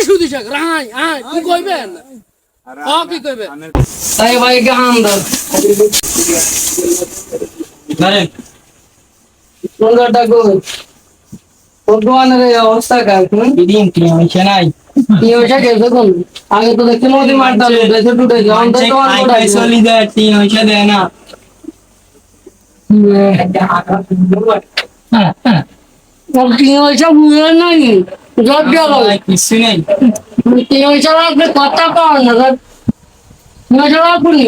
সুদি শাক রাই আয় কি কইবেন কি কইবে তাই ভাই গান দাও ধরেন সুন্দরটা কই ভগবানের অবস্থা কার দিন কি হইছে নাই কি হইছে কেসে কোন আগে তো দেখতে নদী মারতাম দেশে টুটে যাও তো তোমার কোটাই চলি যায় তিন হইছে দেয় না কি হইছে বুঝে নাই জব দেওয়া কিছু নেই কি হইছে আপনি কথা কন না নজর আপনি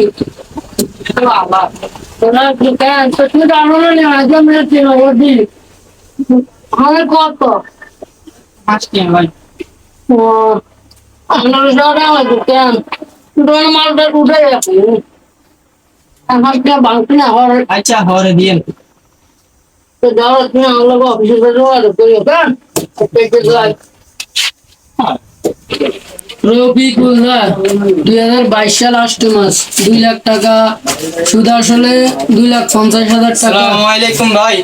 বাবা তোরা কি কেন সত্যি জানো না আজ আমি চিনো ওদি আমার কত আজকে ভাই ও আপনার সাথে আমার কেন তোর মালটা উঠে যাচ্ছে আমার কে বাংটি না হর আচ্ছা হরে দিন তো যাও তুমি আমার অফিসে যাও আর করিও কেন পেটে যাই রফিকুল্লাহ 2022 সাল 8 মাস 2 লাখ টাকা সুদ আসলে 2,50,000 টাকা। আসসালামু আলাইকুম ভাই।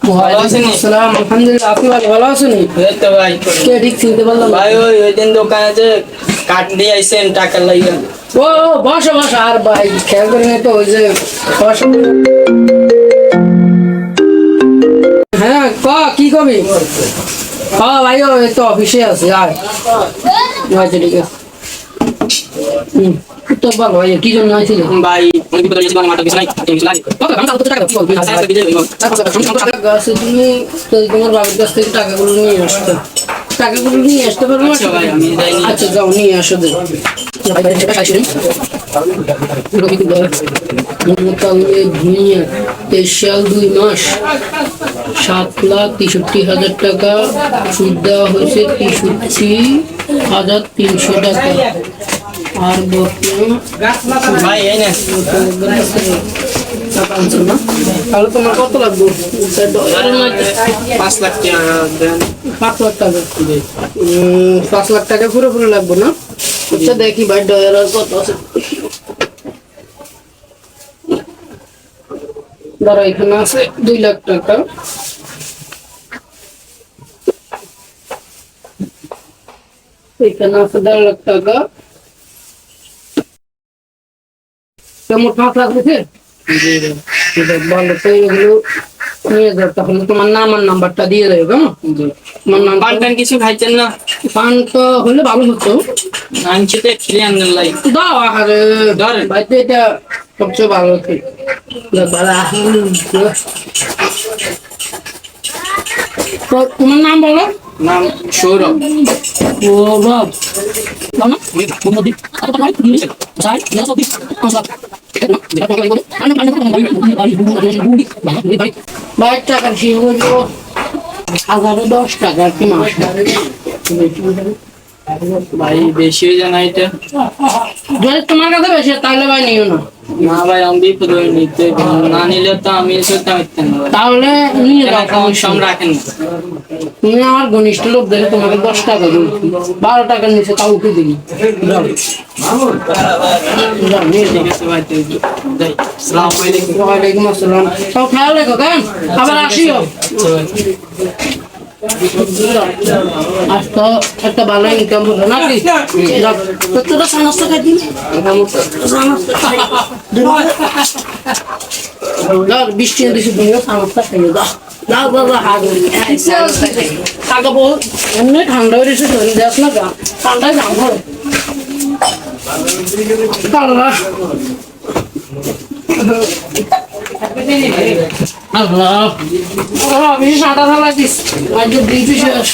ওয়ালাইকুম আসসালাম। আলহামদুলিল্লাহ, আপনি ভালো আছেন? এই তো ভাই। কে ঠিক চিনতে পারলাম ভাই ওই দিন দোকানে যে কাট দিয়ে আইছেন টাকা লাগা। ও বসো বসো আর ভাই খেয়াল করেন তো ওই যে বসো। হ্যাঁ কি কবি ভাই ওই তো অফিসে আছে আর আচ্ছা ঠিক আছে তো ভালো ভাই কি জন্য আইছিল ভাই অনেক বিপদ হয়েছে মানে মাথা কিছু নাই কিছু লাগে আমি তো টাকা কি বলবি তুমি তো তোমার বাবার কাছ থেকে টাকাগুলো নিয়ে আসতে পারবো ভাই আমি যাইনি আচ্ছা যাও নিয়ে আসো দে ভুনিয়া 23 সাল 2 মাস 7,63,000 টাকা সুদ দেওয়া হয়েছে 63,300 টাকা আর ভাই এই না তাহলে তোমার কত লাগবে 5 লাখ টাকা দেন 5 লাখ টাকা 5 লাখ টাকা পুরোপুরি লাগবে না আচ্ছা দেখি ভাই ডলার কত আছে ধরো এখানে আছে 2 লাখ টাকা এখানে আছে 1.5 লাখ টাকা কেমন 5 লাখ আছে ভালো তো এগুলো নিয়ে যাও তাহলে তোমার নাম আর নাম্বারটা দিয়ে দেবে কেমন তোমার নাম পান কিছু খাইছেন না পান তো হলে ভালো হতো আনছিতে খেলে আনলেন লাই দাও আরে ধরে ভাই তো এটা সবচেয়ে ভালো হতো তোমার নাম বলো নাম সৌরভ সৌরভ বাইশ টাকার শিখব 1010 টাকা কি মাস ভাই বেশি হয়ে যায় না এটা যদি তোমার কাছে বেশি তাহলে ভাই নিও না না ভাই আমি বিপদ হয়ে নিতে না নিলে তো আমি চলতে পারতাম না তাহলে নিয়ে যাও সম রাখেন তুমি আমার ঘনিষ্ঠ লোক দেখে তোমাকে 10 টাকা দিই 12 টাকার নিচে তাও উঠে দিই ঠিক আছে ভাই যাই আসসালামু আলাইকুম ওয়ালাইকুম আসসালাম সব খেয়াল রেখো কেন আবার আসিও আজ তো একটা ভালো ইনকাম হলো নাকি তোরা সমস্ত খাইতি বৃষ্টি দিছি দুনিয়া সমস্ত খাইয়ে দাও দাও বাবা হাত টাকা বল এমনি ঠান্ডা হয়ে গেছে শরীর দেখ না ঠান্ডায় দাম ধরে Allah Allah, আমি সাদা থালা দিস আজ ডিউটি শেষ